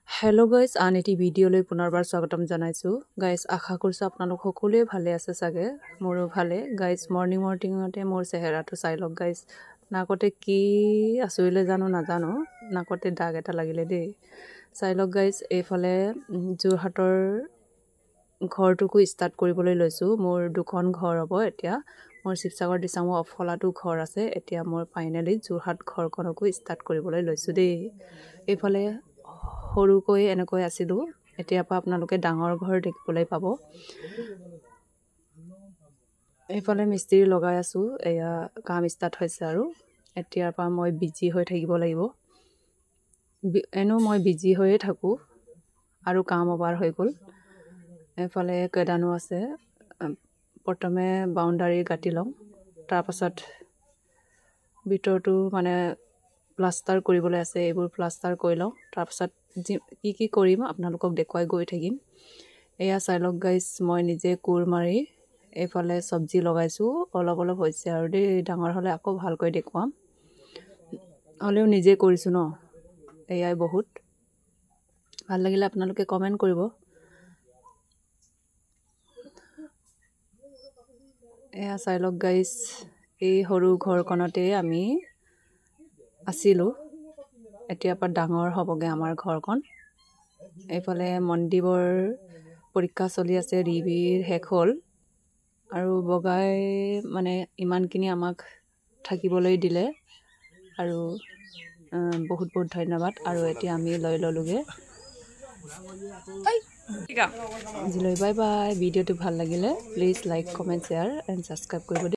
Hello' guys, আন এটি ভিডিঅ'লৈ পুনৰবাৰ স্বাগতম জনাইছোঁ। গাইজ, আশা কৰিছোঁ আপোনালোক সকলোৱে ভালে আছে চাগে। মোৰো ভালে। গাইজ, মৰ্ণিঙতে মোৰ চেহেৰাটো চাই লওক গাইজ। নাকতে কি আচৰিলে জানো নাজানো, নাকতে দাগ এটা লাগিলে দেই। চাই লওক গাইজ, এইফালে যোৰহাটৰ ঘৰটোকো ষ্টাৰ্ট কৰিবলৈ লৈছোঁ। মোৰ দুখন ঘৰ হ'ব এতিয়া। মোৰ শিৱসাগৰ দিচাঙৰ অফলাটো ঘৰ আছে। এতিয়া মোৰ ফাইনেলি যোৰহাট ঘৰখনকো ষ্টাৰ্ট কৰিবলৈ লৈছোঁ দেই। এইফালে সৰুকৈ এনেকৈ আছিলোঁ, এতিয়াৰ পৰা আপোনালোকে ডাঙৰ ঘৰ দেখিবলৈ পাব। এইফালে মিস্ত্ৰী লগাই আছোঁ, এয়া কাম ষ্টাৰ্ট হৈছে আৰু এতিয়াৰ পৰা মই বিজি হৈ থাকিব লাগিব। এনেও মই বিজি হৈয়ে থাকোঁ আৰু কাম অভাৰ হৈ গ'ল। এইফালে কেদানো আছে। প্ৰথমে বাউণ্ডাৰী কাটি লওঁ, তাৰপাছত ভিতৰটো মানে প্লাষ্টাৰ কৰিবলৈ আছে, এইবোৰ প্লাষ্টাৰ কৰি লওঁ। তাৰপাছত কি কৰিম আপোনালোকক দেখুৱাই গৈ থাকিম। এয়া চাই লওক গাইজ, মই নিজে কোৰ মাৰি এইফালে চব্জি লগাইছোঁ। অলপ অলপ হৈছে আৰু দেই, ডাঙৰ হ'লে আকৌ ভালকৈ দেখুৱাম। হ'লেও নিজে কৰিছোঁ ন, এয়াই বহুত। ভাল লাগিলে আপোনালোকে কমেণ্ট কৰিব। এয়া চাই লওক গাইজ, এই সৰু ঘৰখনতে আমি আছিলোঁ। এতিয়াৰ পৰা ডাঙৰ হ'বগৈ আমাৰ ঘৰখন। এইফালে মনদ্বীপৰ পৰীক্ষা চলি আছে, ৰিভিৰ শেষ হ'ল আৰু বগাই মানে ইমানখিনি আমাক থাকিবলৈ দিলে আৰু বহুত বহুত ধন্যবাদ। আৰু এতিয়া আমি লৈ ল'লোগৈ। আজিলৈ বাই বাই। ভিডিঅ'টো ভাল লাগিলে please like, comment, share and subscribe কৰিব।